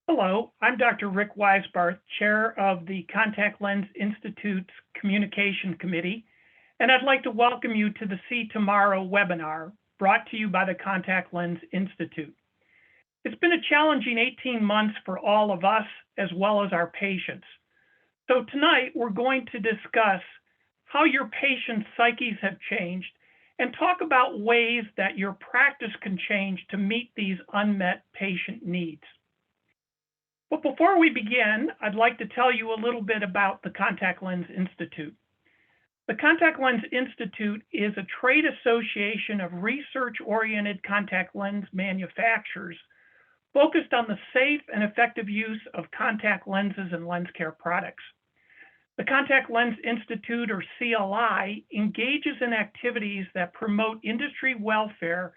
Hello, I'm Dr. Rick Weisbarth, Chair of the Contact Lens Institute's Communication Committee, and I'd like to welcome you to the See Tomorrow webinar brought to you by the Contact Lens Institute. It's been a challenging 18 months for all of us as well as our patients. So tonight we're going to discuss how your patients' psyches have changed and talk about ways that your practice can change to meet these unmet patient needs. But before we begin, I'd like to tell you a little bit about the Contact Lens Institute. The Contact Lens Institute is a trade association of research-oriented contact lens manufacturers focused on the safe and effective use of contact lenses and lens care products. The Contact Lens Institute, or CLI, engages in activities that promote industry welfare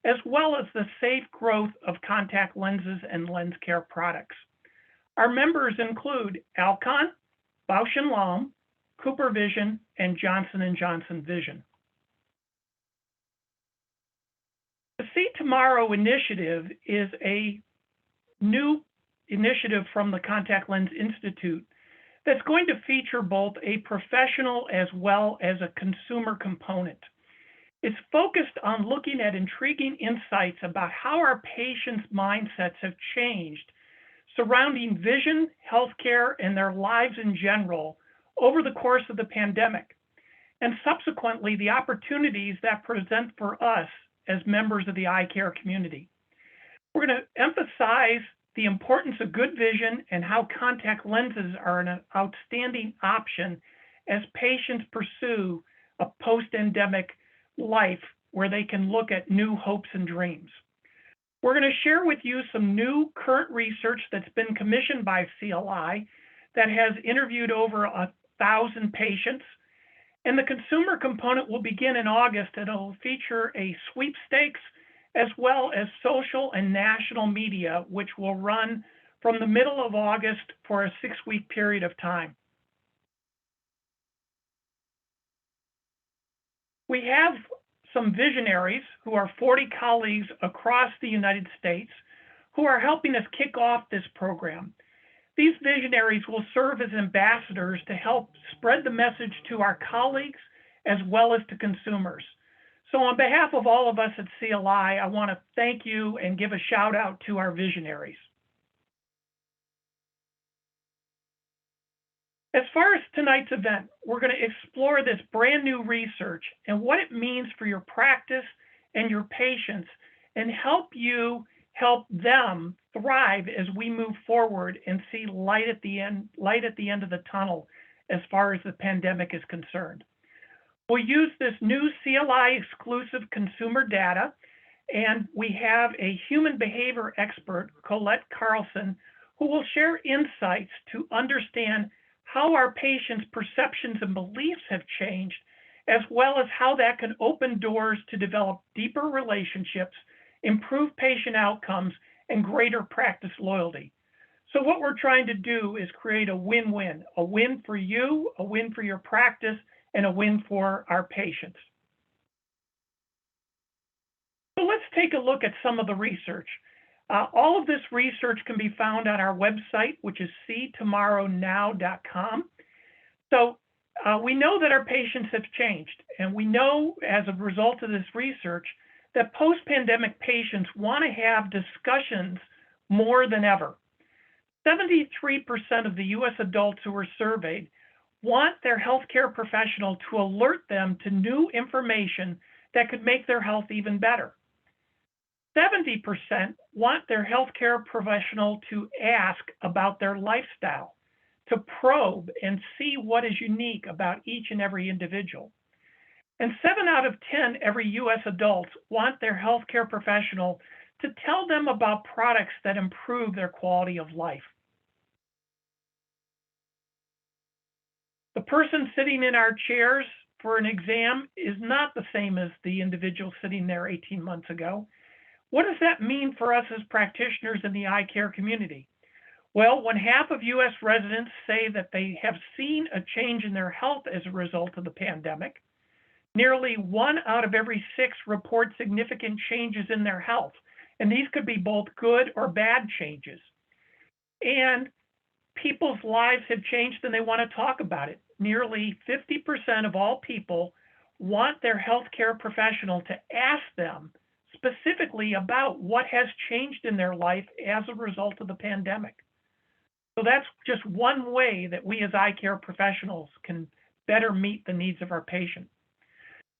as well as the safe growth of contact lenses and lens care products. Our members include Alcon, Bausch & Lomb, Cooper Vision, and Johnson & Johnson Vision. The See Tomorrow initiative is a new initiative from the Contact Lens Institute that's going to feature both a professional as well as a consumer component. It's focused on looking at intriguing insights about how our patients' mindsets have changed surrounding vision, healthcare, and their lives in general over the course of the pandemic, and subsequently the opportunities that present for us as members of the eye care community. We're going to emphasize the importance of good vision and how contact lenses are an outstanding option as patients pursue a post-endemic life where they can look at new hopes and dreams. We're going to share with you some new current research that's been commissioned by CLI that has interviewed over 1,000 patients. And the consumer component will begin in August, and it'll feature a sweepstakes as well as social and national media, which will run from the middle of August for a 6-week period of time. We have some visionaries who are 40 colleagues across the United States who are helping us kick off this program. These visionaries will serve as ambassadors to help spread the message to our colleagues as well as to consumers. So on behalf of all of us at CLI, I want to thank you and give a shout out to our visionaries. As far as tonight's event, we're going to explore this brand new research and what it means for your practice and your patients, and help them thrive as we move forward and see light at the end of the tunnel as far as the pandemic is concerned. We'll use this new CLI exclusive consumer data, and we have a human behavior expert, Colette Carlson, who will share insights to understand how our patients' perceptions and beliefs have changed, as well as how that can open doors to develop deeper relationships, improve patient outcomes, and greater practice loyalty. So what we're trying to do is create a win-win, a win for you, a win for your practice, and a win for our patients. So let's take a look at some of the research. All of this research can be found on our website, which is seetomorrownow.com. So we know that our patients have changed, and we know as a result of this research that post-pandemic patients want to have discussions more than ever. 73% of the U.S. adults who were surveyed want their healthcare professional to alert them to new information that could make their health even better. 70% want their healthcare professional to ask about their lifestyle, to probe and see what is unique about each and every individual. And 7 out of 10 every U.S. adults want their healthcare professional to tell them about products that improve their quality of life. The person sitting in our chairs for an exam is not the same as the individual sitting there 18 months ago. What does that mean for us as practitioners in the eye care community? Well, when half of U.S. residents say that they have seen a change in their health as a result of the pandemic, nearly 1 out of every 6 report significant changes in their health, and these could be both good or bad changes. And people's lives have changed and they want to talk about it. Nearly 50% of all people want their healthcare professional to ask them specifically about what has changed in their life as a result of the pandemic. So that's just one way that we as eye care professionals can better meet the needs of our patients.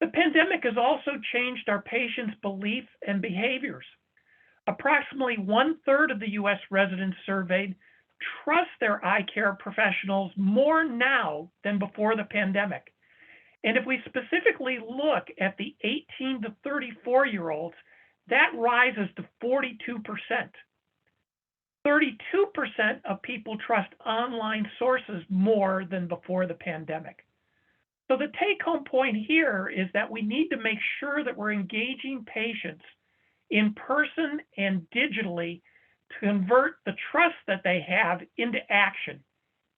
The pandemic has also changed our patients' beliefs and behaviors. Approximately 1/3 of the US residents surveyed trust their eye care professionals more now than before the pandemic. And if we specifically look at the 18 to 34-year-olds, that rises to 42%. 32% of people trust online sources more than before the pandemic. So the take-home point here is that we need to make sure that we're engaging patients in person and digitally to convert the trust that they have into action,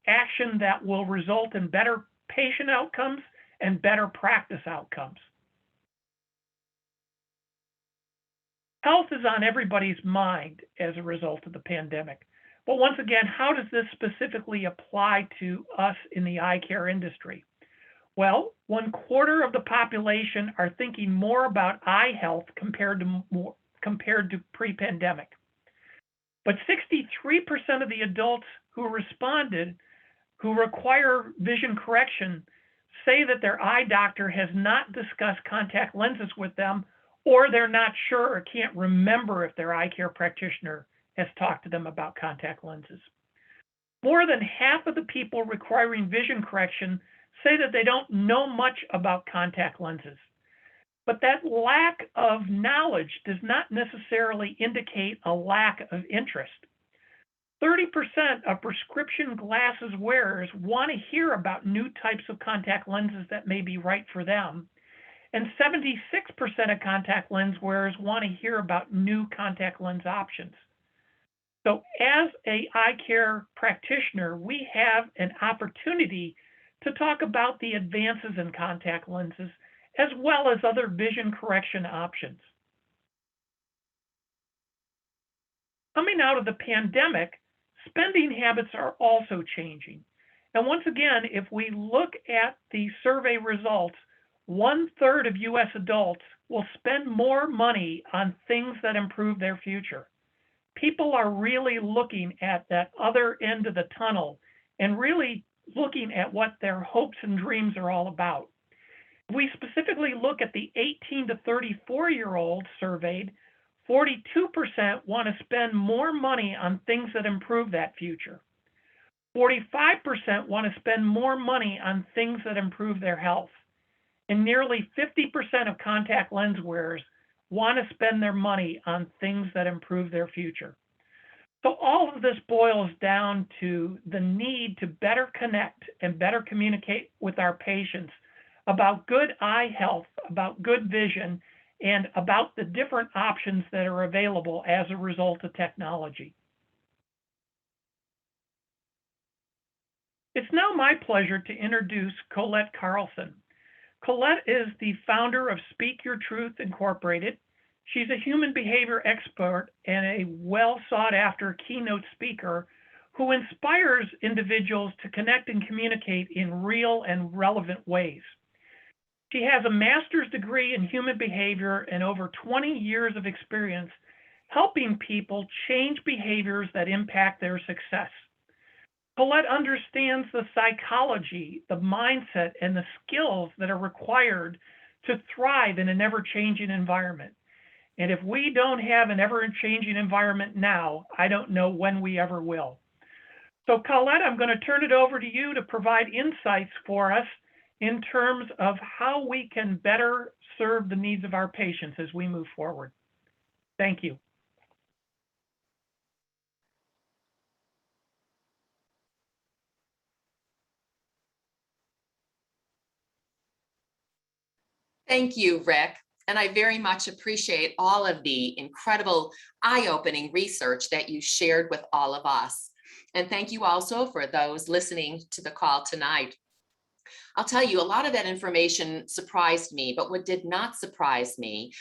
action that will result in better patient outcomes and better practice outcomes. Health is on everybody's mind as a result of the pandemic. But once again, how does this specifically apply to us in the eye care industry? Well, 1/4 of the population are thinking more about eye health compared to pre-pandemic. But 63% of the adults who responded who require vision correction say that their eye doctor has not discussed contact lenses with them, or they're not sure or can't remember if their eye care practitioner has talked to them about contact lenses. More than half of the people requiring vision correction say that they don't know much about contact lenses. But that lack of knowledge does not necessarily indicate a lack of interest. 30% of prescription glasses wearers want to hear about new types of contact lenses that may be right for them. And 76% of contact lens wearers want to hear about new contact lens options. So as an eye care practitioner, we have an opportunity to talk about the advances in contact lenses as well as other vision correction options. Coming out of the pandemic, spending habits are also changing. And once again, if we look at the survey results, 1/3 of US adults will spend more money on things that improve their future. People are really looking at that other end of the tunnel and really looking at what their hopes and dreams are all about. If we specifically look at the 18 to 34-year-olds surveyed, 42% want to spend more money on things that improve that future. 45% want to spend more money on things that improve their health. And nearly 50% of contact lens wearers want to spend their money on things that improve their future. So all of this boils down to the need to better connect and better communicate with our patients about good eye health, about good vision, and about the different options that are available as a result of technology. It's now my pleasure to introduce Colette Carlson. Colette is the founder of Speak Your Truth Incorporated. She's a human behavior expert and a well sought after keynote speaker who inspires individuals to connect and communicate in real and relevant ways. She has a master's degree in human behavior and over 20 years of experience helping people change behaviors that impact their success. Colette understands the psychology, the mindset, and the skills that are required to thrive in an ever-changing environment. And if we don't have an ever-changing environment now, I don't know when we ever will. So Colette, I'm going to turn it over to you to provide insights for us in terms of how we can better serve the needs of our patients as we move forward. Thank you. Thank you, Rick. And I very much appreciate all of the incredible eye-opening research that you shared with all of us. And thank you also for those listening to the call tonight. I'll tell you, a lot of that information surprised me, but what did not surprise me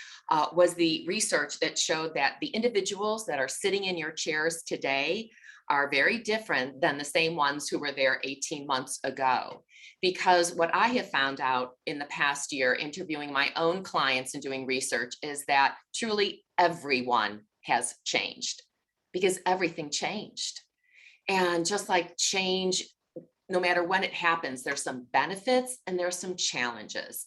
was the research that showed that the individuals that are sitting in your chairs today are very different than the same ones who were there 18 months ago. Because what I have found out in the past year, interviewing my own clients and doing research, is that truly everyone has changed because everything changed. And just like change, no matter when it happens, there's some benefits and there's some challenges.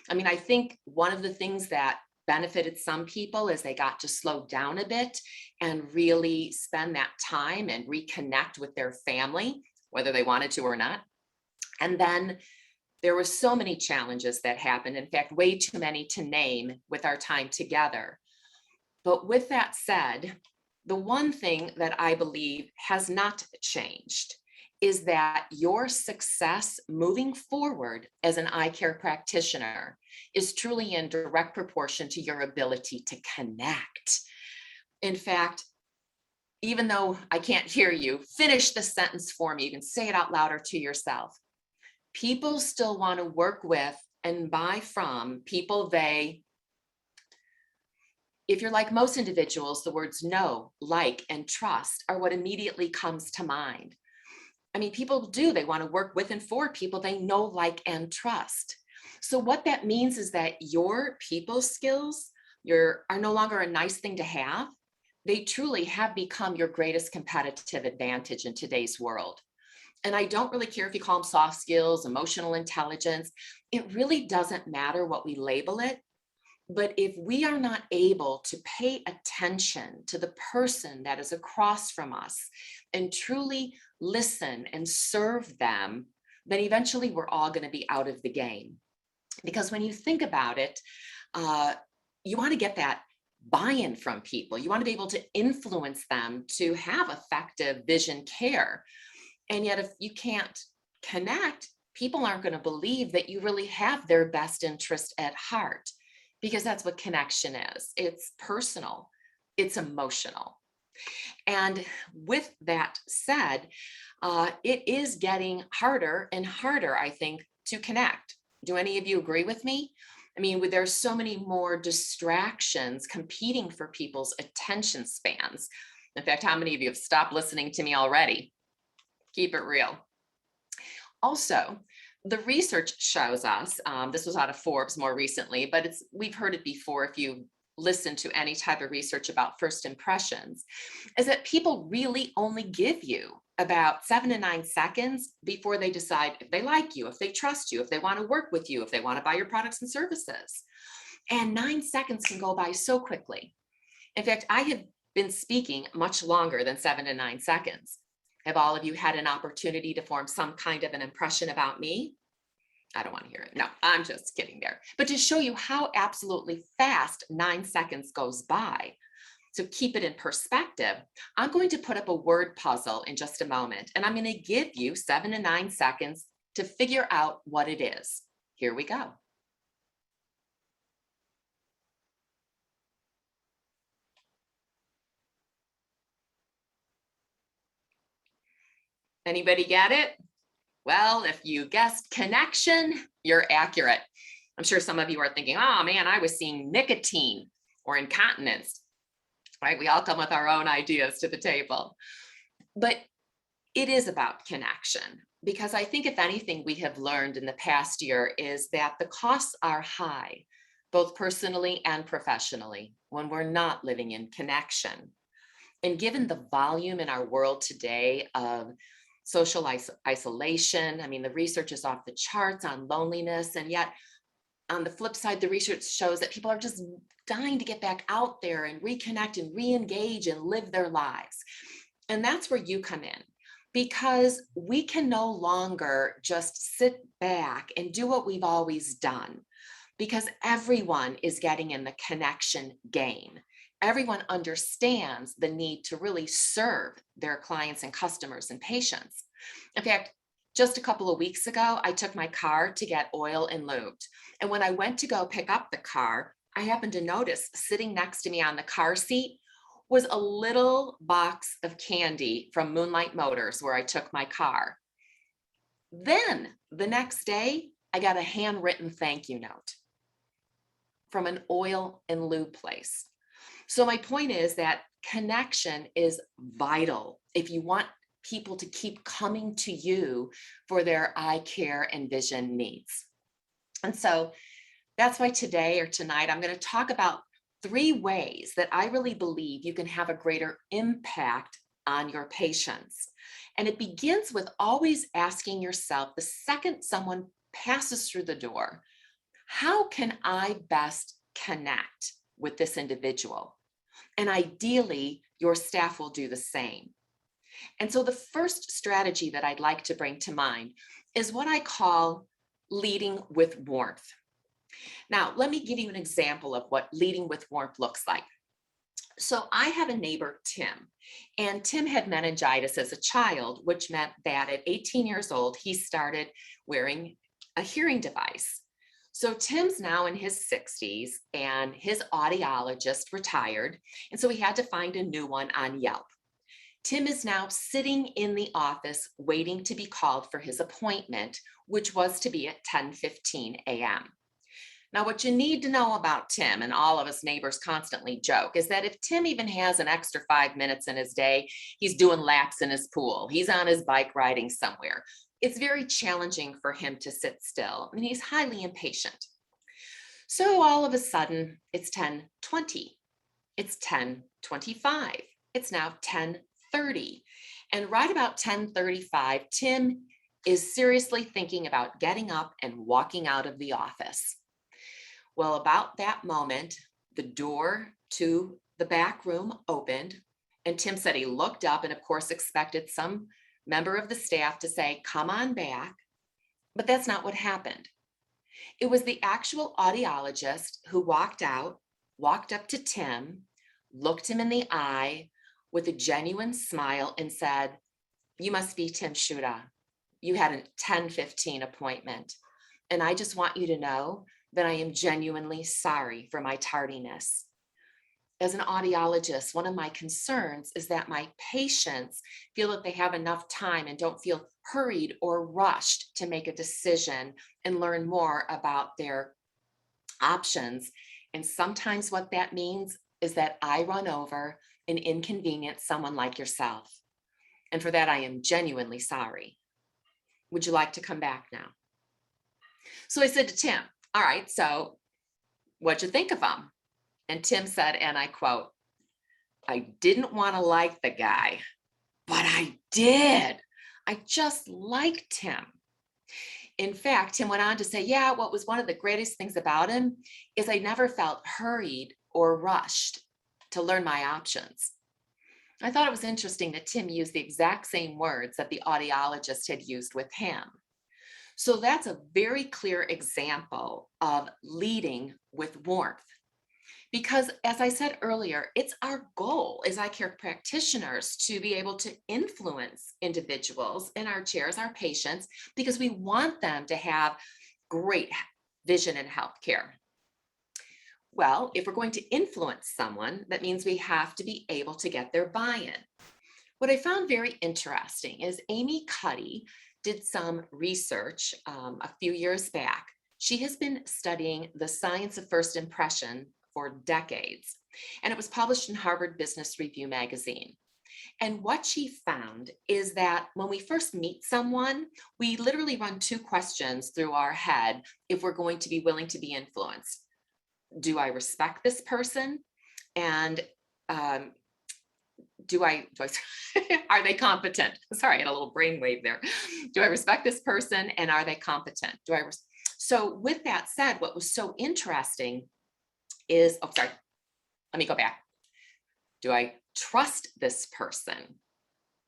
I mean, I think one of the things that benefited some people is they got to slow down a bit and really spend that time and reconnect with their family, whether they wanted to or not. And then there were so many challenges that happened. In fact, way too many to name with our time together. But with that said, the one thing that I believe has not changed is that your success moving forward as an eye care practitioner is truly in direct proportion to your ability to connect. In fact, even though I can't hear you, finish the sentence for me. You can say it out louder to yourself. People still want to work with and buy from people if you're like most individuals, the words know, like, and trust are what immediately comes to mind. I mean, people do, they want to work with and for people they know, like, and trust. So what that means is that your people skills are no longer a nice thing to have. They truly have become your greatest competitive advantage in today's world. And I don't really care if you call them soft skills, emotional intelligence. It really doesn't matter what we label it. But if we are not able to pay attention to the person that is across from us and truly listen and serve them, then eventually we're all going to be out of the game. Because when you think about it, you want to get that buy-in from people. You want to be able to influence them to have effective vision care. And yet, if you can't connect, people aren't going to believe that you really have their best interest at heart. Because that's what connection is. It's personal, it's emotional. And with that said, it is getting harder and harder, I think, to connect. Do any of you agree with me? I mean, there's so many more distractions competing for people's attention spans. In fact, how many of you have stopped listening to me already? Keep it real. Also, the research shows us, this was out of Forbes more recently, but we've heard it before if you listen to any type of research about first impressions, is that people really only give you about 7 to 9 seconds before they decide if they like you, if they trust you, if they want to work with you, if they want to buy your products and services. And 9 seconds can go by so quickly. In fact, I have been speaking much longer than 7 to 9 seconds. Have all of you had an opportunity to form some kind of an impression about me? I don't want to hear it. No, I'm just kidding there. But to show you how absolutely fast 9 seconds goes by, so keep it in perspective, I'm going to put up a word puzzle in just a moment, and I'm going to give you 7 to 9 seconds to figure out what it is. Here we go. Anybody get it? Well, if you guessed connection, you're accurate. I'm sure some of you are thinking, oh man, I was seeing nicotine or incontinence, right? We all come with our own ideas to the table. But it is about connection, because I think if anything we have learned in the past year is that the costs are high, both personally and professionally, when we're not living in connection. And given the volume in our world today of social isolation, I mean, the research is off the charts on loneliness, and yet on the flip side, the research shows that people are just dying to get back out there and reconnect and re-engage and live their lives. And that's where you come in, because we can no longer just sit back and do what we've always done, because everyone is getting in the connection game. Everyone understands the need to really serve their clients and customers and patients. In fact, just a couple of weeks ago, I took my car to get oil and lubed. And when I went to go pick up the car, I happened to notice sitting next to me on the car seat was a little box of candy from Moonlight Motors, where I took my car. Then the next day, I got a handwritten thank you note from an oil and lube place. So my point is that connection is vital if you want people to keep coming to you for their eye care and vision needs. And so that's why today or tonight, I'm going to talk about 3 ways that I really believe you can have a greater impact on your patients. And it begins with always asking yourself the second someone passes through the door, how can I best connect with this individual? And ideally, your staff will do the same. And so the first strategy that I'd like to bring to mind is what I call leading with warmth. Now, let me give you an example of what leading with warmth looks like. So I have a neighbor, Tim, and Tim had meningitis as a child, which meant that at 18 years old, he started wearing a hearing device. So Tim's now in his 60s and his audiologist retired. And so he had to find a new one on Yelp. Tim is now sitting in the office waiting to be called for his appointment, which was to be at 10:15 a.m. Now, what you need to know about Tim, and all of us neighbors constantly joke, is that if Tim even has an extra 5 minutes in his day, he's doing laps in his pool, he's on his bike riding somewhere. It's very challenging for him to sit still, and he's highly impatient. So all of a sudden, it's 10:20, it's 10:25, it's now 10:30. And right about 10:35, Tim is seriously thinking about getting up and walking out of the office. Well, about that moment, the door to the back room opened, and Tim said he looked up and, of course, expected some member of the staff to say, "Come on back." But that's not what happened. It was the actual audiologist who walked out, walked up to Tim, looked him in the eye with a genuine smile and said, "You must be Tim Shuda. You had a 10:15 appointment. And I just want you to know that I am genuinely sorry for my tardiness." As an audiologist, one of my concerns is that my patients feel that they have enough time and don't feel hurried or rushed to make a decision and learn more about their options. And sometimes what that means is that I run over and inconvenience someone like yourself. And for that, I am genuinely sorry. Would you like to come back now? So I said to Tim, "All right, so what'd you think of him?" And Tim said, and I quote, "I didn't want to like the guy, but I did. I just liked him." In fact, Tim went on to say, "Yeah, what was one of the greatest things about him is I never felt hurried or rushed to learn my options." I thought it was interesting that Tim used the exact same words that the audiologist had used with him. So that's a very clear example of leading with warmth. Because as I said earlier, it's our goal as eye care practitioners to be able to influence individuals in our chairs, our patients, because we want them to have great vision and health care. Well, if we're going to influence someone, that means we have to be able to get their buy-in. What I found very interesting is Amy Cuddy did some research a few years back. She has been studying the science of first impression for decades, and it was published in Harvard Business Review magazine. And what she found is that when we first meet someone, we literally run 2 questions through our head if we're going to be willing to be influenced. Do I respect this person? And are they competent? Sorry, I had a little brainwave there. Do I respect this person, and are they competent? So with that said, what was so interesting is, let me go back. Do I trust this person?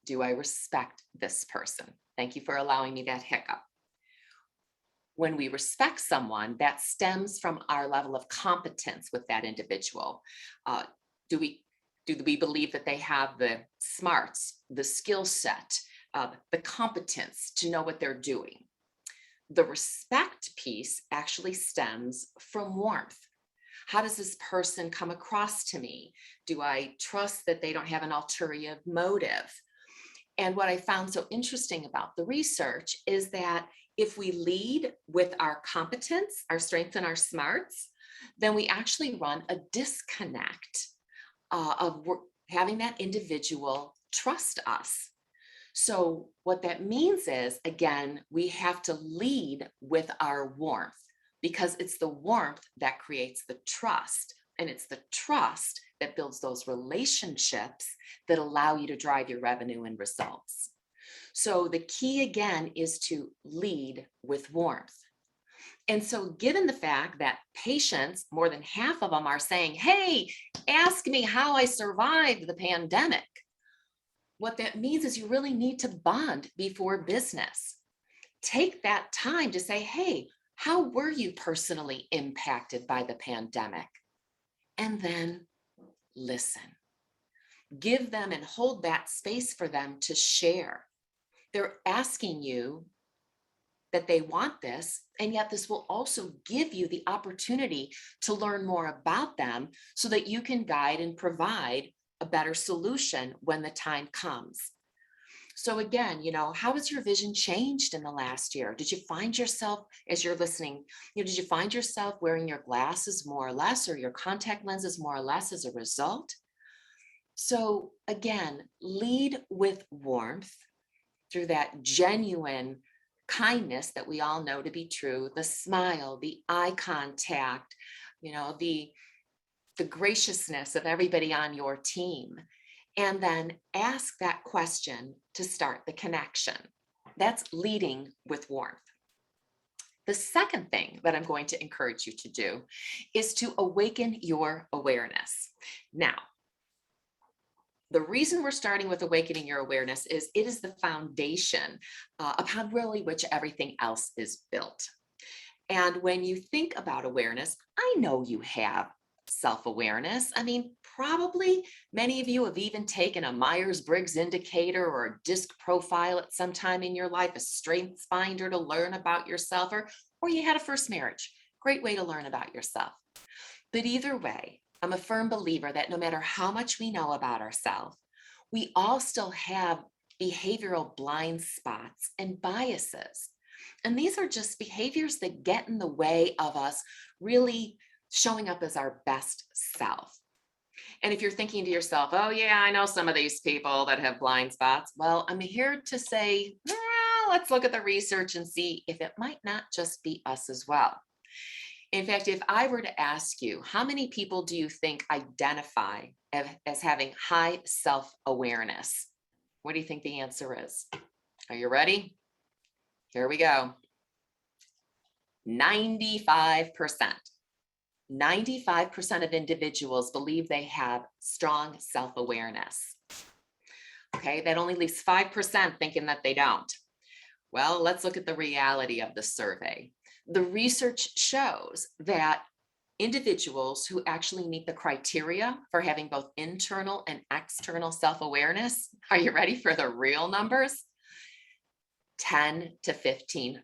Do I respect this person? Thank you for allowing me that hiccup. When we respect someone, that stems from our level of competence with that individual. Do we believe that they have the smarts, the skill set, the competence to know what they're doing? The respect piece actually stems from warmth. How does this person come across to me? Do I trust that they don't have an ulterior motive? And what I found so interesting about the research is that if we lead with our competence, our strengths and our smarts, then we actually run a disconnect having that individual trust us. So what that means is, again, we have to lead with our warmth, because it's the warmth that creates the trust. And it's the trust that builds those relationships that allow you to drive your revenue and results. So the key again is to lead with warmth. And so given the fact that patients, more than half of them are saying, hey, ask me how I survived the pandemic. What that means is you really need to bond before business. Take that time to say, hey, how were you personally impacted by the pandemic? And then listen. Give them and hold that space for them to share. They're asking you that they want this, and yet this will also give you the opportunity to learn more about them so that you can guide and provide a better solution when the time comes. So again, how has your vision changed in the last year? Did you find yourself, as you're listening, did you find yourself wearing your glasses more or less, or your contact lenses more or less as a result? So again, lead with warmth through that genuine kindness that we all know to be true, the smile, the eye contact, the graciousness of everybody on your team. And then ask that question to start the connection. That's leading with warmth. The second thing that I'm going to encourage you to do is to awaken your awareness. Now, the reason we're starting with awakening your awareness is it is the foundation upon really which everything else is built. And when you think about awareness, I know you have self-awareness. I mean, probably many of you have even taken a Myers-Briggs indicator or a DISC profile at some time in your life, a strengths finder to learn about yourself, or you had a first marriage. Great way to learn about yourself. But either way, I'm a firm believer that no matter how much we know about ourselves, we all still have behavioral blind spots and biases. And these are just behaviors that get in the way of us really showing up as our best self. And if you're thinking to yourself, oh yeah, I know some of these people that have blind spots. Well, I'm here to say, let's look at the research and see if it might not just be us as well. In fact, if I were to ask you, how many people do you think identify as having high self-awareness? What do you think the answer is? Are you ready? Here we go. 95%. 95% of individuals believe they have strong self-awareness. Okay, that only leaves 5% thinking that they don't. Well, let's look at the reality of the survey. The research shows that individuals who actually meet the criteria for having both internal and external self-awareness, are you ready for the real numbers? 10 to 15%.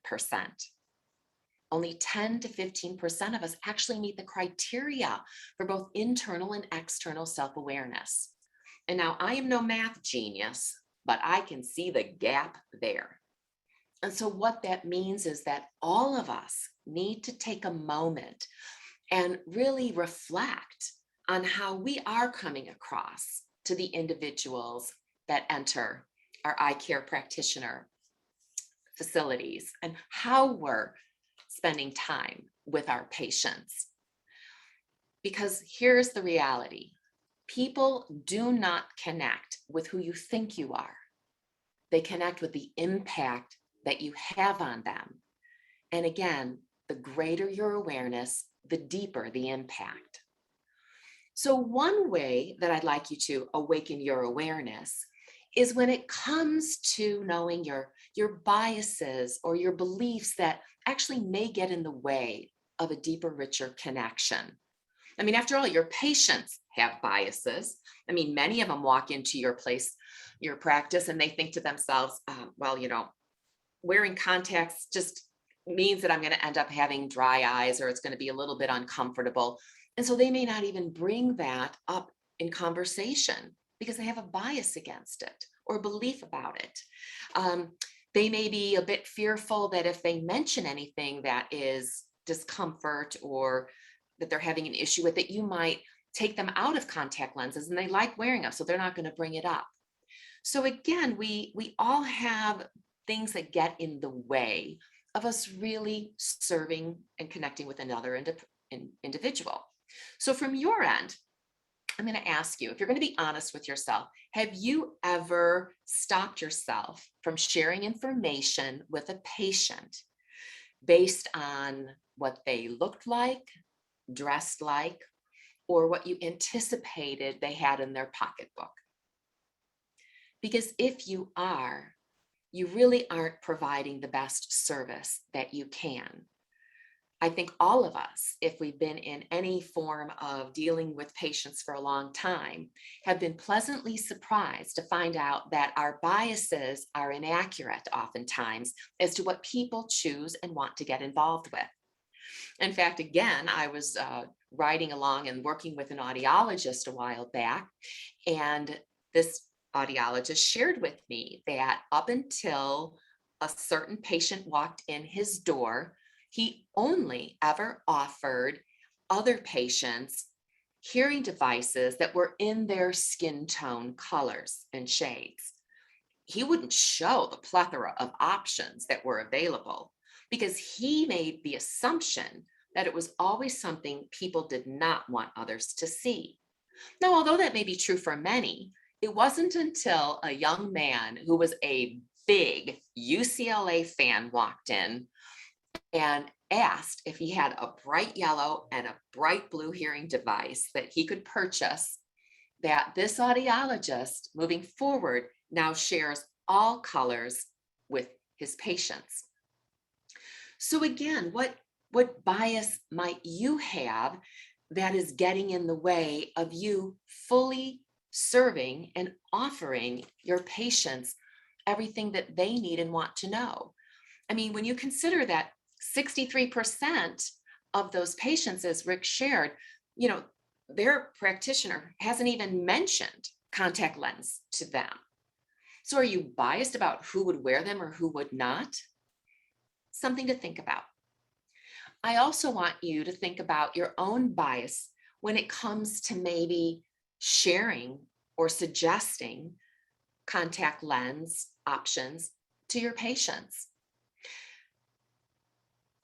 Only 10 to 15% of us actually meet the criteria for both internal and external self-awareness. And now I am no math genius, but I can see the gap there. And so what that means is that all of us need to take a moment and really reflect on how we are coming across to the individuals that enter our eye care practitioner facilities and how we're spending time with our patients. Because here's the reality. People do not connect with who you think you are. They connect with the impact that you have on them. And again, the greater your awareness, the deeper the impact. So one way that I'd like you to awaken your awareness is when it comes to knowing your biases or your beliefs that actually may get in the way of a deeper, richer connection. I mean, after all, your patients have biases. I mean, many of them walk into your place, your practice, and they think to themselves, wearing contacts just means that I'm going to end up having dry eyes, or it's going to be a little bit uncomfortable. And so they may not even bring that up in conversation because they have a bias against it or belief about it. They may be a bit fearful that if they mention anything that is discomfort or that they're having an issue with, that you might take them out of contact lenses and they like wearing them, so they're not going to bring it up. So again, we all have things that get in the way of us really serving and connecting with another individual. So from your end, I'm going to ask you, if you're going to be honest with yourself, have you ever stopped yourself from sharing information with a patient based on what they looked like, dressed like, or what you anticipated they had in their pocketbook? Because if you are, you really aren't providing the best service that you can. I think all of us, if we've been in any form of dealing with patients for a long time, have been pleasantly surprised to find out that our biases are inaccurate oftentimes as to what people choose and want to get involved with. In fact, again, I was riding along and working with an audiologist a while back, and this audiologist shared with me that up until a certain patient walked in his door, he only ever offered other patients hearing devices that were in their skin tone colors and shades. He wouldn't show the plethora of options that were available because he made the assumption that it was always something people did not want others to see. Now, although that may be true for many, it wasn't until a young man who was a big UCLA fan walked in and asked if he had a bright yellow and a bright blue hearing device that he could purchase, that this audiologist moving forward now shares all colors with his patients. So again, what bias might you have that is getting in the way of you fully serving and offering your patients everything that they need and want to know? I mean, when you consider that 63% of those patients, as Rick shared, their practitioner hasn't even mentioned contact lens to them. So are you biased about who would wear them or who would not? Something to think about. I also want you to think about your own bias when it comes to maybe sharing or suggesting contact lens options to your patients.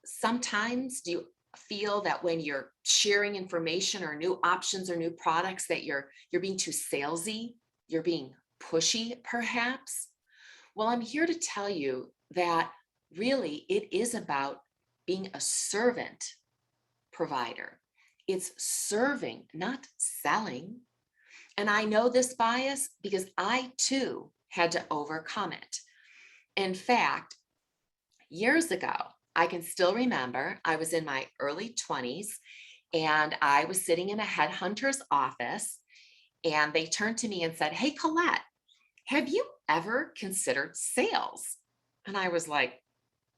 Sometimes do you feel that when you're sharing information or new options or new products that you're being too salesy, you're being pushy perhaps? Well, I'm here to tell you that really it is about being a servant provider. It's serving, not selling. And I know this bias because I too had to overcome it. In fact, years ago, I can still remember I was in my early 20s and I was sitting in a headhunter's office, and they turned to me and said, "Hey, Colette, have you ever considered sales?" And I was like,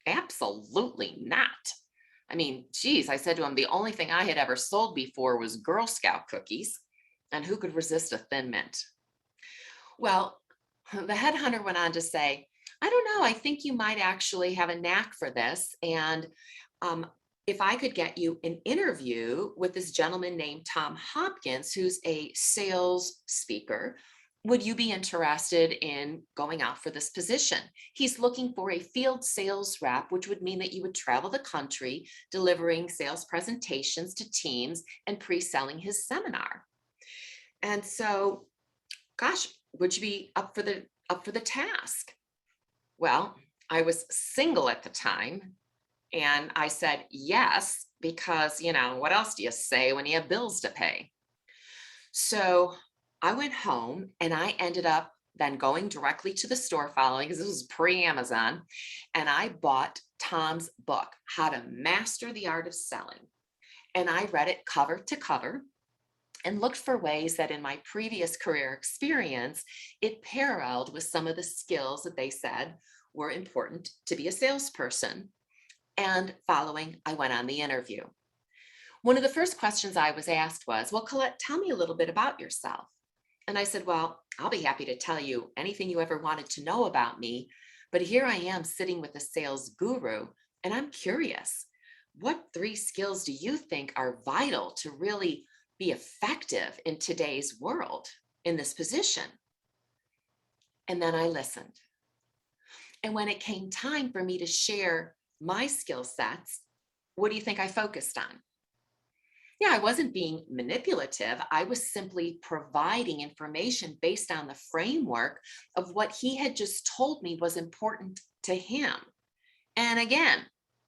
"Absolutely not." I mean, geez, I said to him, the only thing I had ever sold before was Girl Scout cookies, and who could resist a Thin Mint? Well, the headhunter went on to say, "I don't know, I think you might actually have a knack for this. And if I could get you an interview with this gentleman named Tom Hopkins, who's a sales speaker, would you be interested in going out for this position? He's looking for a field sales rep, which would mean that you would travel the country delivering sales presentations to teams and pre-selling his seminar." And so, gosh, would you be up for the task? Well, I was single at the time, and I said yes, because, what else do you say when you have bills to pay? So I went home and I ended up then going directly to the store following, because this was pre-Amazon, and I bought Tom's book, How to Master the Art of Selling. And I read it cover to cover and looked for ways that in my previous career experience, it paralleled with some of the skills that they said were important to be a salesperson. And following, I went on the interview. One of the first questions I was asked was, "Well, Colette, tell me a little bit about yourself." And I said, "Well, I'll be happy to tell you anything you ever wanted to know about me, but here I am sitting with a sales guru, and I'm curious, what 3 skills do you think are vital to really be effective in today's world in this position? And then I listened. And when it came time for me to share my skill sets, what do you think I focused on? Yeah, I wasn't being manipulative. I was simply providing information based on the framework of what he had just told me was important to him. And again,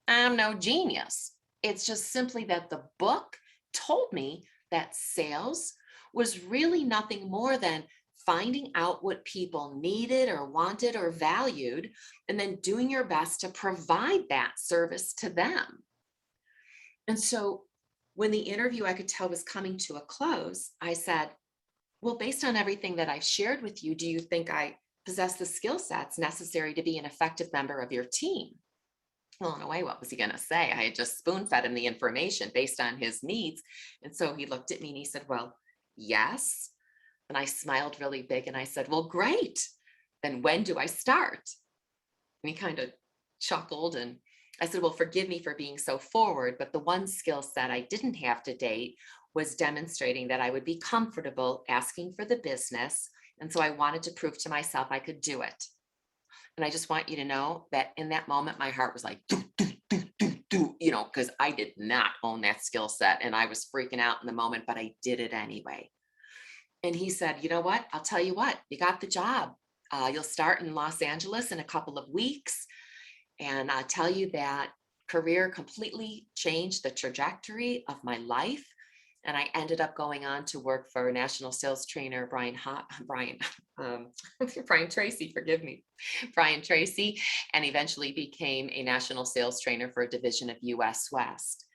I'm no genius. It's just simply that the book told me that sales was really nothing more than finding out what people needed or wanted or valued, and then doing your best to provide that service to them. And so when the interview I could tell was coming to a close, I said, well, based on everything that I've shared with you, do you think I possess the skill sets necessary to be an effective member of your team? Well, in a way, what was he going to say? I had just spoon fed him the information based on his needs. And so he looked at me and he said, well, yes. And I smiled really big and I said, well, great. Then when do I start? And he kind of chuckled and I said, well, forgive me for being so forward, but the one skill set I didn't have to date was demonstrating that I would be comfortable asking for the business. And so I wanted to prove to myself I could do it. And I just want you to know that in that moment, my heart was like, do, because I did not own that skill set and I was freaking out in the moment, but I did it anyway. And he said, you know what? I'll tell you what, you got the job. You'll start in Los Angeles in a couple of weeks. And I'll tell you that career completely changed the trajectory of my life. And I ended up going on to work for national sales trainer Brian Tracy, forgive me, Brian Tracy, and eventually became a national sales trainer for a division of US West.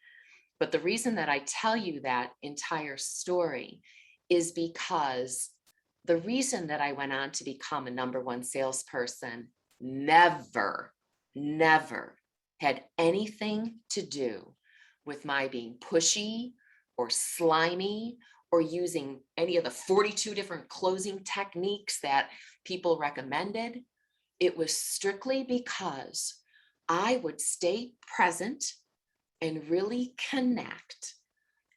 But the reason that I tell you that entire story is because the reason that I went on to become a number one salesperson never had anything to do with my being pushy or slimy or using any of the 42 different closing techniques that people recommended. It was strictly because I would stay present and really connect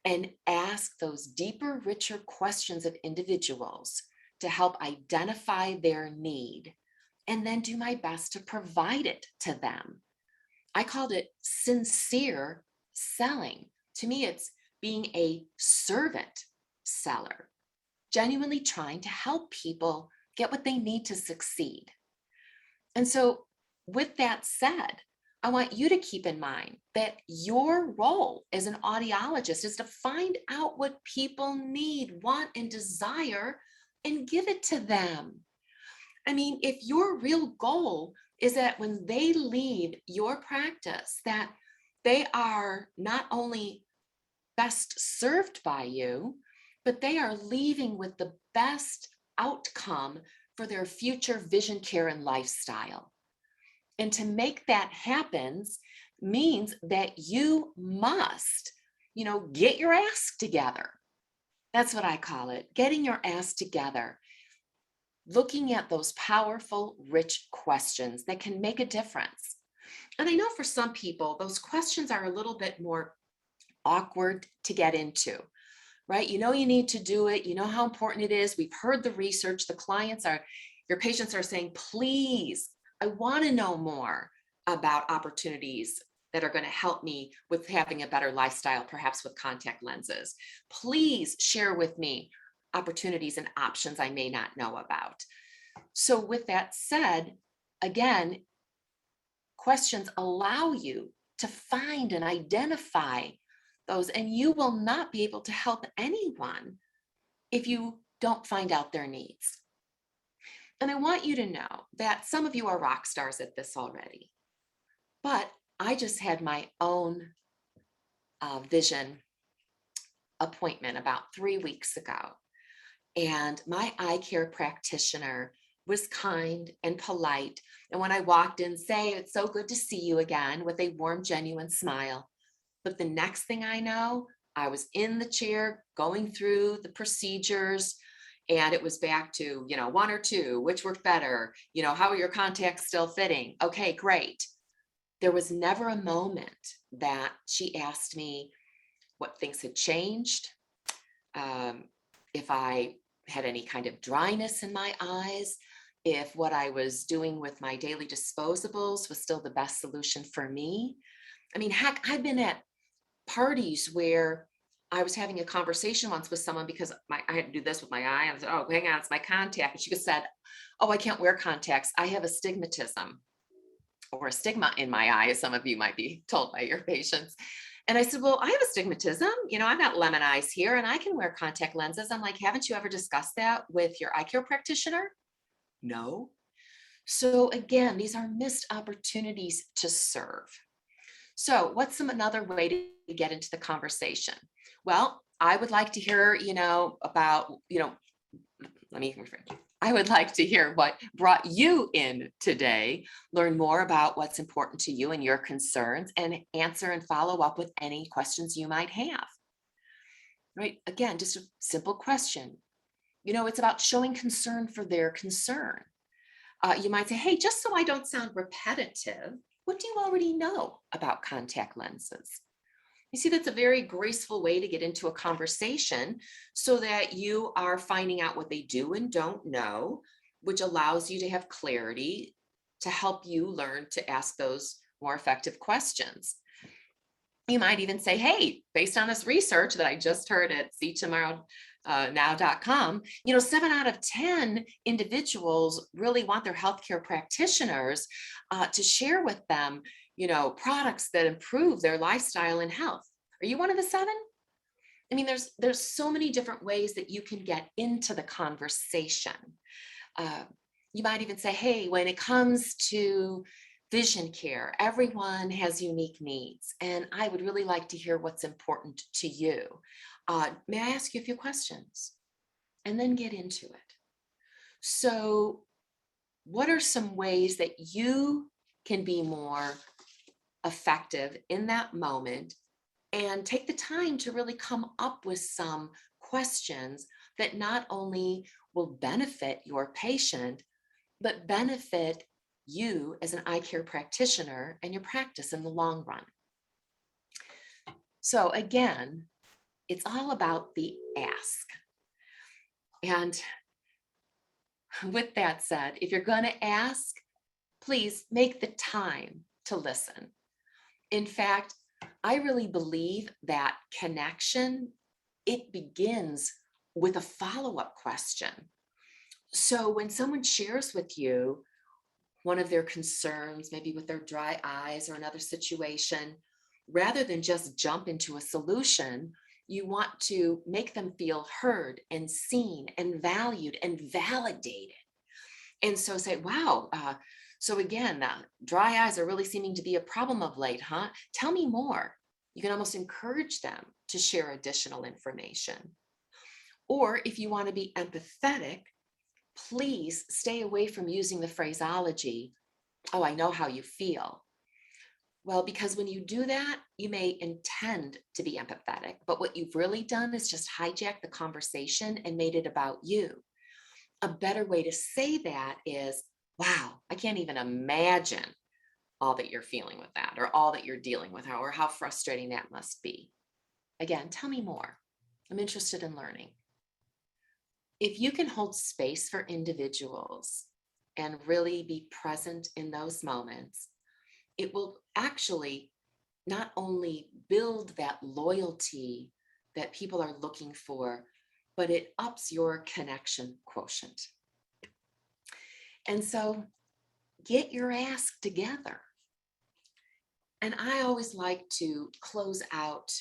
and ask those deeper, richer questions of individuals to help identify their need and then do my best to provide it to them. I called it sincere selling. To me, it's being a servant seller, genuinely trying to help people get what they need to succeed. And so, with that said, I want you to keep in mind that your role as an audiologist is to find out what people need, want, and desire and give it to them. I mean, if your real goal is that when they leave your practice, that they are not only best served by you, but they are leaving with the best outcome for their future vision care and lifestyle. And to make that happen means that you must, get your ass together. That's what I call it, getting your ass together. Looking at those powerful, rich questions that can make a difference. And I know for some people, those questions are a little bit more awkward to get into, right? You need to do it. You know how important it is. We've heard the research. Your patients are saying, please, I want to know more about opportunities that are going to help me with having a better lifestyle, perhaps with contact lenses. Please share with me opportunities and options I may not know about. So with that said, again, questions allow you to find and identify those, and you will not be able to help anyone if you don't find out their needs. And I want you to know that some of you are rock stars at this already, but I just had my own vision appointment about 3 weeks ago. And my eye care practitioner was kind and polite. And when I walked in, say, it's so good to see you again, with a warm, genuine smile. But the next thing I know, I was in the chair going through the procedures, and it was back to, one or two, which worked better? How are your contacts still fitting? Okay, great. There was never a moment that she asked me what things had changed, if I had any kind of dryness in my eyes, if what I was doing with my daily disposables was still the best solution for me. I mean, heck, I've been at parties where I was having a conversation once with someone because I had to do this with my eye. I said, "Oh, hang on, it's my contact." And she just said, "Oh, I can't wear contacts. I have astigmatism, or a stigma in my eye," as some of you might be told by your patients. And I said, "Well, I have astigmatism. I've got lemon eyes here and I can wear contact lenses." I'm like, "Haven't you ever discussed that with your eye care practitioner?" No. So again, these are missed opportunities to serve. So what's another way to get into the conversation? Well, I would like to hear, about, let me refrain. I would like to hear what brought you in today, learn more about what's important to you and your concerns, and answer and follow up with any questions you might have. Right? Again, just a simple question. It's about showing concern for their concern. You might say, "Hey, just so I don't sound repetitive, what do you already know about contact lenses?" You see, that's a very graceful way to get into a conversation so that you are finding out what they do and don't know, which allows you to have clarity to help you learn to ask those more effective questions. You might even say, "Hey, based on this research that I just heard at seetomorrownow.com, 7 out of 10 individuals really want their healthcare practitioners to share with them, products that improve their lifestyle and health. Are you one of the 7?" I mean, there's so many different ways that you can get into the conversation. Uh, you might even say, "Hey, when it comes to vision care, everyone has unique needs, and I would really like to hear what's important to you. May I ask you a few questions?" And then get into it. So, what are some ways that you can be more effective in that moment and take the time to really come up with some questions that not only will benefit your patient, but benefit you as an eye care practitioner and your practice in the long run? So again, it's all about the ask. And with that said, if you're going to ask, please make the time to listen. In fact, I really believe that connection, it begins with a follow-up question. So when someone shares with you one of their concerns, maybe with their dry eyes or another situation, rather than just jump into a solution, you want to make them feel heard and seen and valued and validated. And so say, "Wow, so again, dry eyes are really seeming to be a problem of late, huh? Tell me more." You can almost encourage them to share additional information. Or if you want to be empathetic, please stay away from using the phraseology, "Oh, I know how you feel." Well, because when you do that, you may intend to be empathetic, but what you've really done is just hijack the conversation and made it about you. A better way to say that is, "Wow, I can't even imagine all that you're feeling with that, or all that you're dealing with, or how frustrating that must be. Again, tell me more. I'm interested in learning." If you can hold space for individuals and really be present in those moments, it will actually not only build that loyalty that people are looking for, but it ups your connection quotient. And so get your ask together. And I always like to close out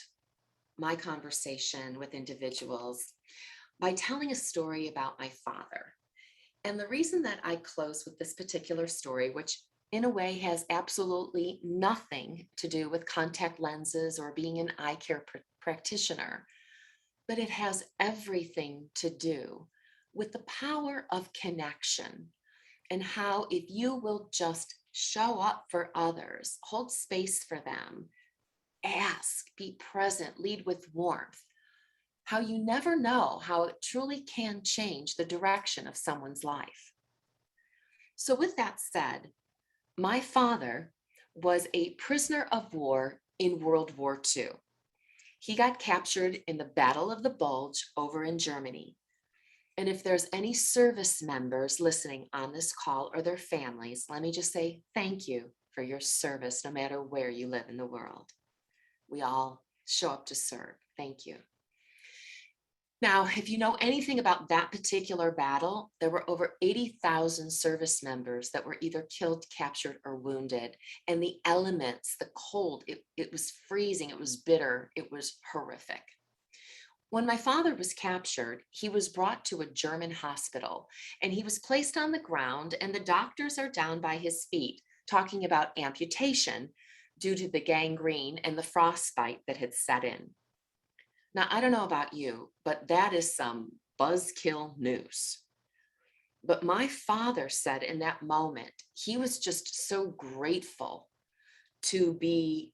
my conversation with individuals by telling a story about my father. And the reason that I close with this particular story, which in a way has absolutely nothing to do with contact lenses or being an eye care practitioner, but it has everything to do with the power of connection, and how if you will just show up for others, hold space for them, ask, be present, lead with warmth, how you never know how it truly can change the direction of someone's life. So with that said, my father was a prisoner of war in World War II. He got captured in the Battle of the Bulge over in Germany. And if there's any service members listening on this call or their families, let me just say thank you for your service, no matter where you live in the world. We all show up to serve. Thank you. Now, if you know anything about that particular battle, there were over 80,000 service members that were either killed, captured, or wounded. And the elements, the cold, it was freezing, it was bitter, it was horrific. When my father was captured, he was brought to a German hospital and he was placed on the ground, and the doctors are down by his feet talking about amputation due to the gangrene and the frostbite that had set in. Now, I don't know about you, but that is some buzzkill news. But my father said in that moment, he was just so grateful to be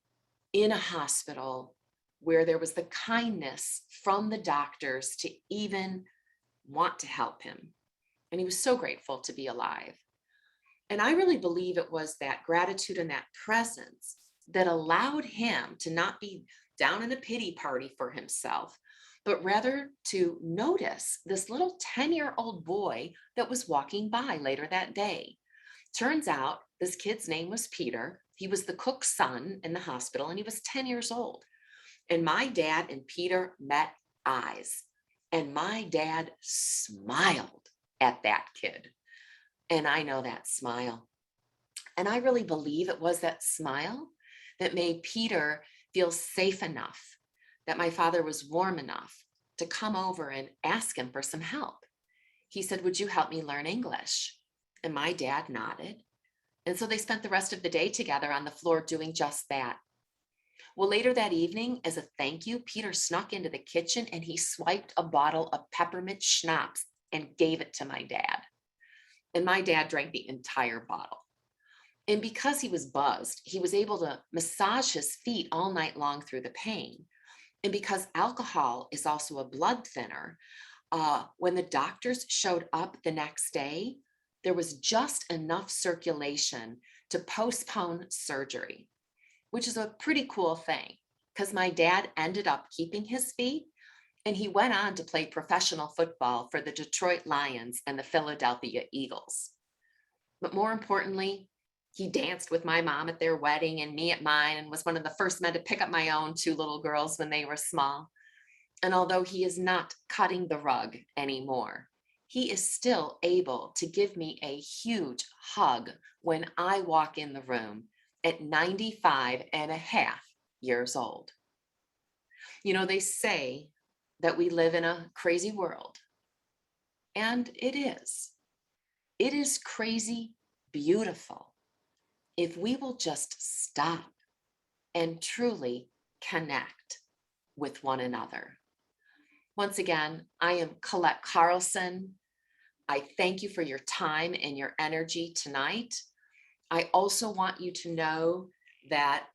in a hospital where there was the kindness from the doctors to even want to help him. And he was so grateful to be alive. And I really believe it was that gratitude and that presence that allowed him to not be down in a pity party for himself, but rather to notice this little 10-year-old boy that was walking by later that day. Turns out this kid's name was Peter. He was the cook's son in the hospital, and he was 10 years old. And my dad and Peter met eyes, and my dad smiled at that kid. And I know that smile. And I really believe it was that smile that made Peter feel safe enough, that my father was warm enough to come over and ask him for some help. He said, "Would you help me learn English?" And my dad nodded. And so they spent the rest of the day together on the floor doing just that. Well, later that evening, as a thank you, Peter snuck into the kitchen and he swiped a bottle of peppermint schnapps and gave it to my dad. And my dad drank the entire bottle. And because he was buzzed, he was able to massage his feet all night long through the pain. And because alcohol is also a blood thinner, when the doctors showed up the next day, there was just enough circulation to postpone surgery, which is a pretty cool thing because my dad ended up keeping his feet, and he went on to play professional football for the Detroit Lions and the Philadelphia Eagles. But more importantly, he danced with my mom at their wedding and me at mine, and was one of the first men to pick up my own two little girls when they were small. And although he is not cutting the rug anymore, he is still able to give me a huge hug when I walk in the room at 95 and a half years old. You know, they say that we live in a crazy world, and it is. It is crazy beautiful if we will just stop and truly connect with one another. Once again, I am Colette Carlson. I thank you for your time and your energy tonight. I also want you to know that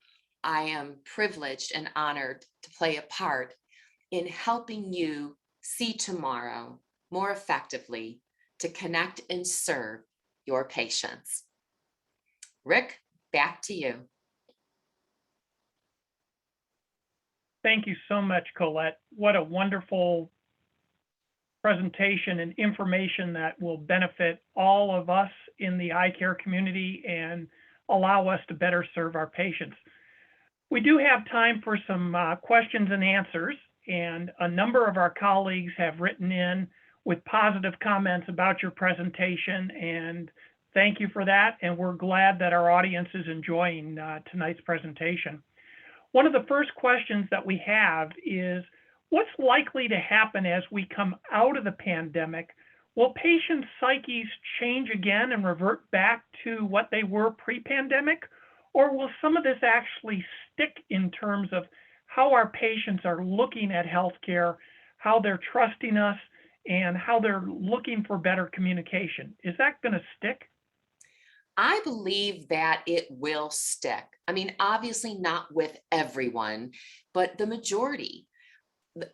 I am privileged and honored to play a part in helping you see tomorrow more effectively, to connect and serve your patients. Rick, back to you. Thank you so much, Colette. What a wonderful presentation and information that will benefit all of us in the eye care community and allow us to better serve our patients. We do have time for some questions and answers, and a number of our colleagues have written in with positive comments about your presentation, and thank you for that. And we're glad that our audience is enjoying tonight's presentation. One of the first questions that we have is, what's likely to happen as we come out of the pandemic? Will patients' psyches change again and revert back to what they were pre-pandemic? Or will some of this actually stick in terms of how our patients are looking at healthcare, how they're trusting us, and how they're looking for better communication? Is that going to stick? I believe that it will stick. I mean, obviously not with everyone, but the majority.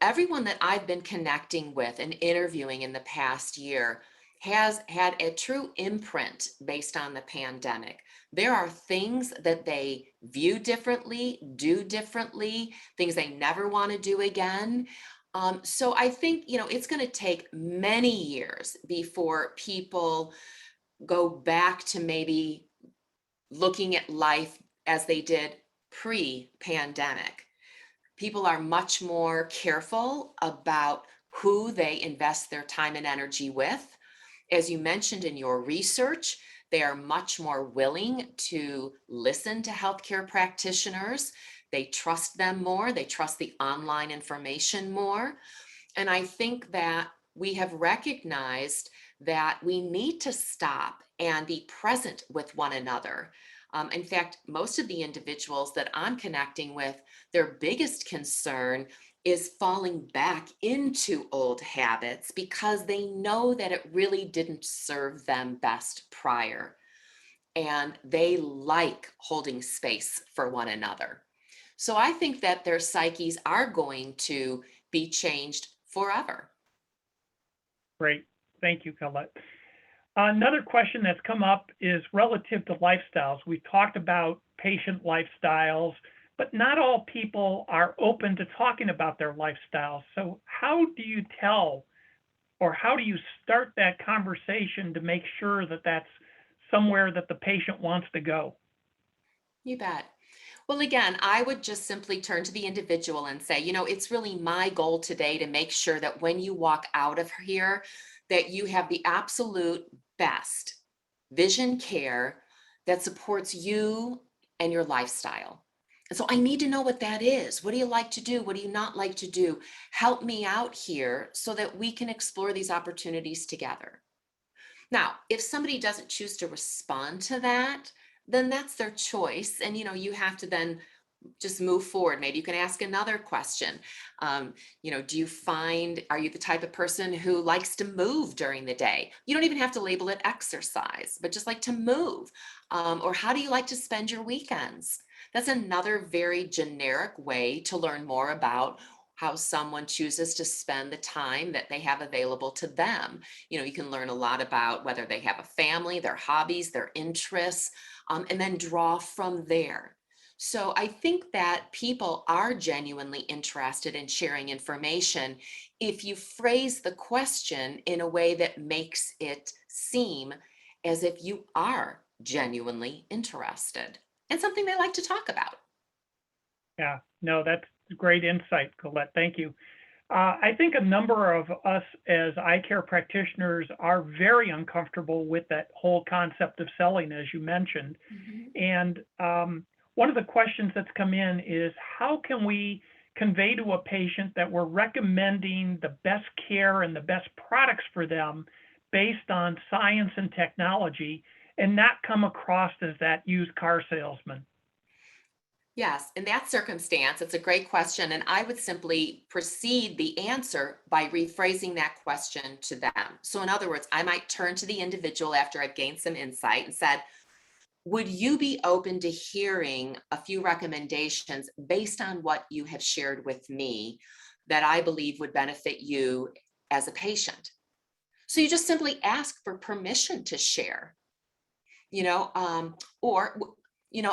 Everyone that I've been connecting with and interviewing in the past year has had a true imprint based on the pandemic. There are things that they view differently, do differently, things they never want to do again. So I think, it's going to take many years before people go back to maybe looking at life as they did pre-pandemic. People are much more careful about who they invest their time and energy with. As you mentioned in your research, they are much more willing to listen to healthcare practitioners. They trust them more. They trust the online information more. And I think that we have recognized that we need to stop and be present with one another. In fact, most of the individuals that I'm connecting with, their biggest concern is falling back into old habits because they know that it really didn't serve them best prior. And they like holding space for one another. So I think that their psyches are going to be changed forever. Great. Thank you, Colette. Another question that's come up is relative to lifestyles. We've talked about patient lifestyles, but not all people are open to talking about their lifestyles. So, how do you tell or how do you start that conversation to make sure that that's somewhere that the patient wants to go? You bet. Well, again, I would just simply turn to the individual and say, it's really my goal today to make sure that when you walk out of here, that you have the absolute best vision care that supports you and your lifestyle. And so I need to know what that is. What do you like to do? What do you not like to do? Help me out here so that we can explore these opportunities together. Now, if somebody doesn't choose to respond to that, then that's their choice. And, you have to then just move forward. Maybe you can ask another question. Are you the type of person who likes to move during the day? You don't even have to label it exercise, but just like to move. Or how do you like to spend your weekends? That's another very generic way to learn more about how someone chooses to spend the time that they have available to them. You can learn a lot about whether they have a family, their hobbies, their interests, and then draw from there. So I think that people are genuinely interested in sharing information if you phrase the question in a way that makes it seem as if you are genuinely interested and something they like to talk about. Yeah, no, that's great insight, Colette. Thank you. I think a number of us as eye care practitioners are very uncomfortable with that whole concept of selling, as you mentioned. Mhm. And one of the questions that's come in is how can we convey to a patient that we're recommending the best care and the best products for them based on science and technology and not come across as that used car salesman? Yes, in that circumstance, it's a great question. And I would simply precede the answer by rephrasing that question to them. So, in other words, I might turn to the individual after I've gained some insight and said, would you be open to hearing a few recommendations based on what you have shared with me that I believe would benefit you as a patient? So, you just simply ask for permission to share, you know, or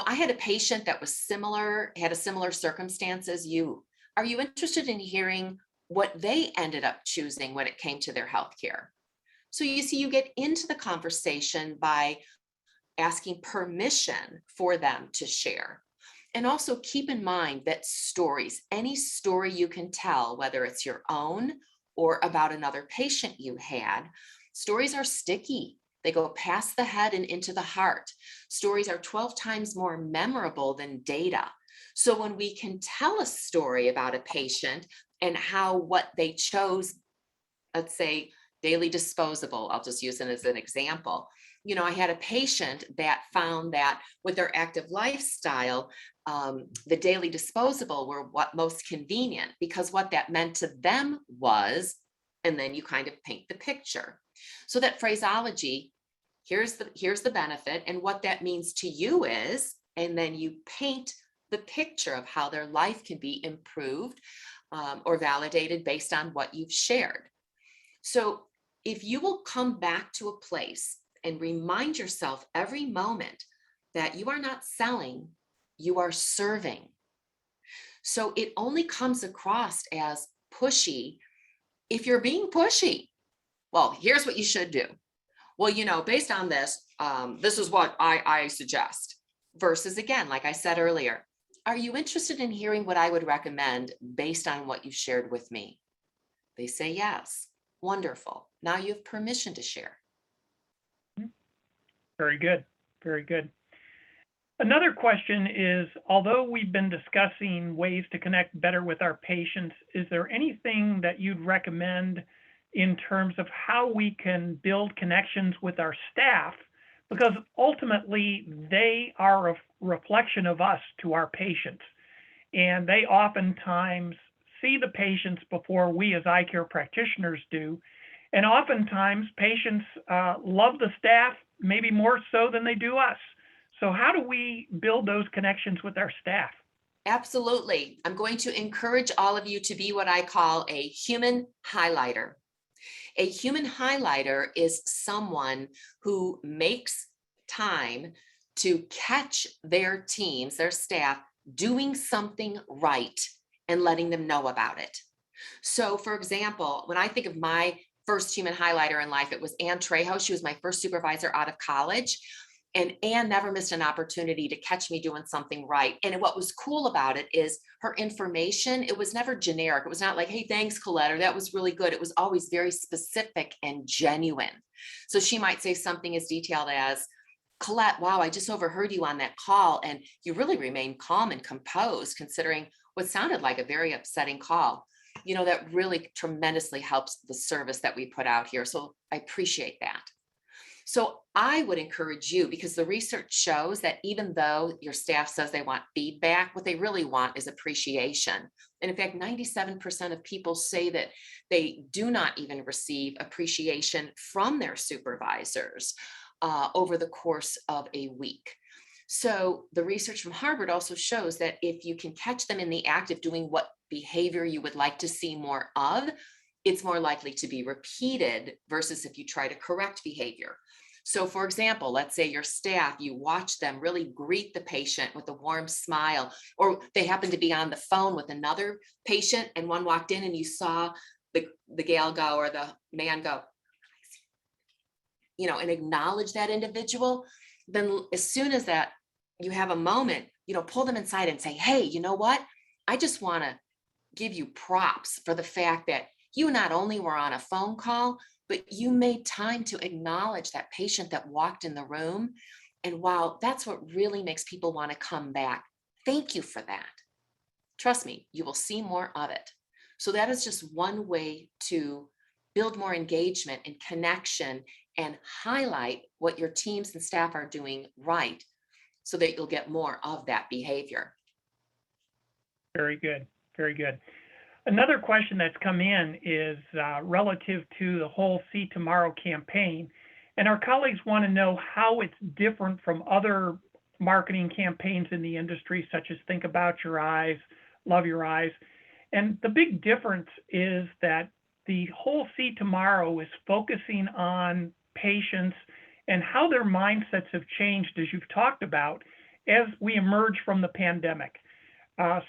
I had a patient that was similar, had a similar circumstance as you. Are you interested in hearing what they ended up choosing when it came to their healthcare? So you see, you get into the conversation by asking permission for them to share. And also keep in mind that stories, any story you can tell, whether it's your own or about another patient you had, stories are sticky. They go past the head and into the heart. Stories are 12 times more memorable than data. So when we can tell a story about a patient and how what they chose, let's say daily disposable, I'll just use it as an example. I had a patient that found that with their active lifestyle, the daily disposable were what most convenient because what that meant to them was, and then you kind of paint the picture. So that phraseology, here's the benefit, and what that means to you is, and then you paint the picture of how their life can be improved or validated based on what you've shared. So if you will come back to a place and remind yourself every moment that you are not selling, you are serving. So it only comes across as pushy if you're being pushy. Well, here's what you should do. Well, based on this, this is what I suggest. Versus, again, like I said earlier, are you interested in hearing what I would recommend based on what you shared with me? They say yes. Wonderful. Now you have permission to share. Very good. Very good. Another question is, although we've been discussing ways to connect better with our patients, is there anything that you'd recommend in terms of how we can build connections with our staff? Because ultimately, they are a reflection of us to our patients. And they oftentimes see the patients before we as eye care practitioners do. And oftentimes, patients love the staff maybe more so than they do us. So how do we build those connections with our staff? Absolutely. I'm going to encourage all of you to be what I call a human highlighter. A human highlighter is someone who makes time to catch their teams, their staff, doing something right and letting them know about it. So, for example, when I think of my first human highlighter in life, it was Ann Trejo. She was my first supervisor out of college. And Ann never missed an opportunity to catch me doing something right. And what was cool about it is her information, it was never generic. It was not like, hey, thanks, Colette, or that was really good. It was always very specific and genuine. So she might say something as detailed as, Colette, wow, I just overheard you on that call, and you really remained calm and composed considering what sounded like a very upsetting call. That really tremendously helps the service that we put out here. So I appreciate that. So I would encourage you, because the research shows that even though your staff says they want feedback, what they really want is appreciation. And in fact, 97% of people say that they do not even receive appreciation from their supervisors over the course of a week. So the research from Harvard also shows that if you can catch them in the act of doing what behavior you would like to see more of, it's more likely to be repeated versus if you try to correct behavior. So for example, let's say your staff, you watch them really greet the patient with a warm smile, or they happen to be on the phone with another patient and one walked in and you saw the gal go or the man go, and acknowledge that individual. Then as soon as that you have a moment, pull them inside and say, hey, you know what? I just want to give you props for the fact that you not only were on a phone call, but you made time to acknowledge that patient that walked in the room. And wow, that's what really makes people want to come back. Thank you for that. Trust me, you will see more of it. So that is just one way to build more engagement and connection and highlight what your teams and staff are doing right so that you'll get more of that behavior. Very good. Very good. Another question that's come in is relative to the whole See Tomorrow campaign. And our colleagues want to know how it's different from other marketing campaigns in the industry, such as Think About Your Eyes, Love Your Eyes. And the big difference is that the whole See Tomorrow is focusing on patients and how their mindsets have changed, as you've talked about, as we emerge from the pandemic.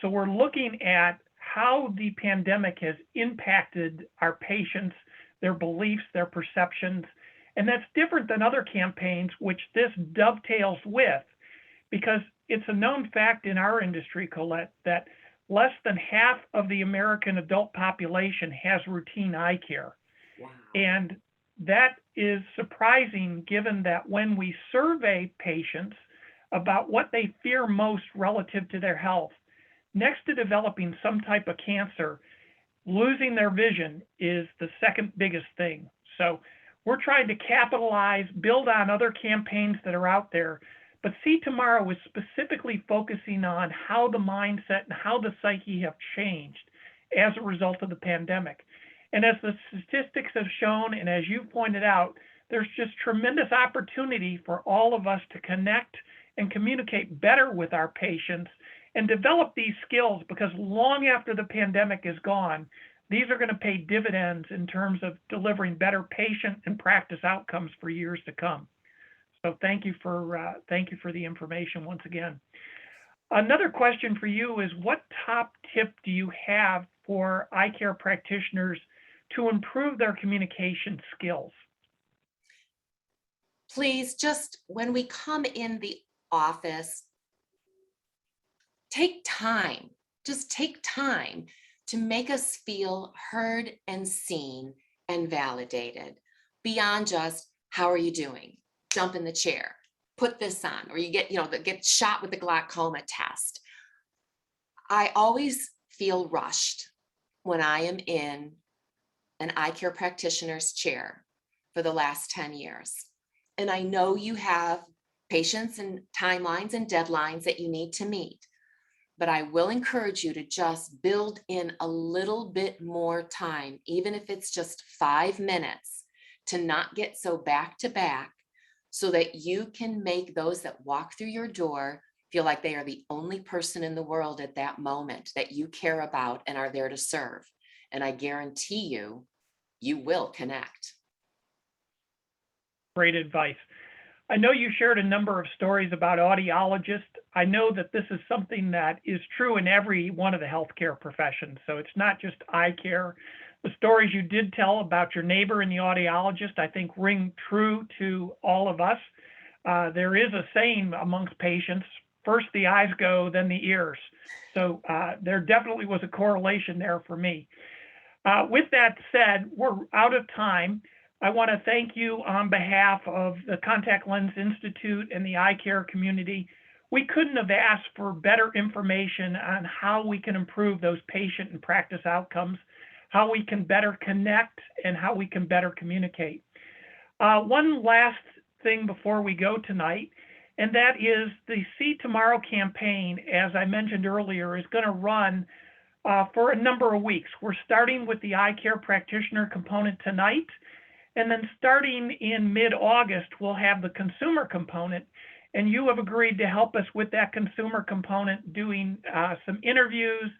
So we're looking at how the pandemic has impacted our patients, their beliefs, their perceptions. And that's different than other campaigns, which this dovetails with, because it's a known fact in our industry, Colette, that less than half of the American adult population has routine eye care. Wow. And that is surprising given that when we survey patients about what they fear most relative to their health, next to developing some type of cancer, losing their vision is the second biggest thing. So we're trying to capitalize, build on other campaigns that are out there. But See Tomorrow is specifically focusing on how the mindset and how the psyche have changed as a result of the pandemic. And as the statistics have shown, and as you pointed out, there's just tremendous opportunity for all of us to connect and communicate better with our patients and develop these skills, because long after the pandemic is gone, these are going to pay dividends in terms of delivering better patient and practice outcomes for years to come. So thank you for the information once again. Another question for you is, what top tip do you have for eye care practitioners to improve their communication skills? Please, just when we come in the office, take time, just take time to make us feel heard and seen and validated beyond just, how are you doing? Jump in the chair, put this on, or you get shot with the glaucoma test. I always feel rushed when I am in an eye care practitioner's chair for the last 10 years. And I know you have patients and timelines and deadlines that you need to meet, but I will encourage you to just build in a little bit more time, even if it's just 5 minutes, to not get so back to back, so that you can make those that walk through your door feel like they are the only person in the world at that moment that you care about and are there to serve. And I guarantee you, you will connect. Great advice. I know you shared a number of stories about audiologists. I know that this is something that is true in every one of the healthcare professions. So it's not just eye care. The stories you did tell about your neighbor and the audiologist, I think, ring true to all of us. There is a saying amongst patients, first the eyes go, then the ears. So there definitely was a correlation there for me. With that said, we're out of time. I want to thank you on behalf of the Contact Lens Institute and the eye care community. We couldn't have asked for better information on how we can improve those patient and practice outcomes, how we can better connect, and how we can better communicate. One last thing before we go tonight, and that is the See Tomorrow campaign, as I mentioned earlier, is going to run for a number of weeks. We're starting with the eye care practitioner component tonight. And then starting in mid-August, we'll have the consumer component. And you have agreed to help us with that consumer component, doing some interviews,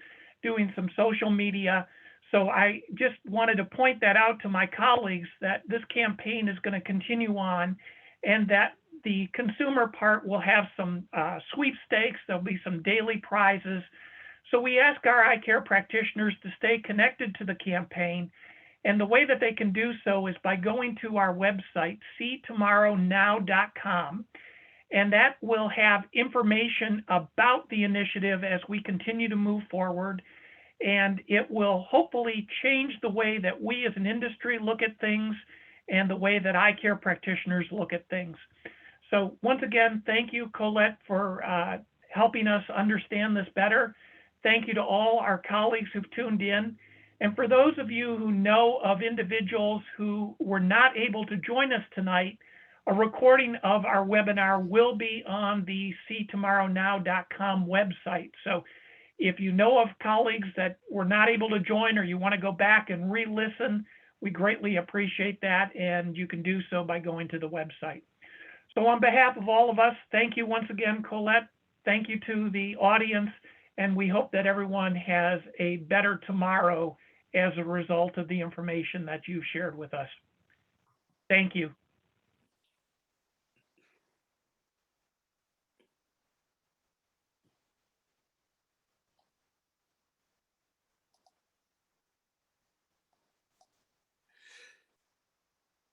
doing some social media. So I just wanted to point that out to my colleagues, that this campaign is going to continue on, and that the consumer part will have some sweepstakes. There'll be some daily prizes. So we ask our eye care practitioners to stay connected to the campaign. And the way that they can do so is by going to our website, seetomorrownow.com. And that will have information about the initiative as we continue to move forward. And it will hopefully change the way that we as an industry look at things and the way that eye care practitioners look at things. So once again, thank you, Colette, for helping us understand this better. Thank you to all our colleagues who've tuned in. And for those of you who know of individuals who were not able to join us tonight, a recording of our webinar will be on the seetomorrownow.com website. So if you know of colleagues that were not able to join, or you want to go back and re-listen, we greatly appreciate that, and you can do so by going to the website. So on behalf of all of us, thank you once again, Colette. Thank you to the audience, and we hope that everyone has a better tomorrow as a result of the information that you shared with us. Thank you.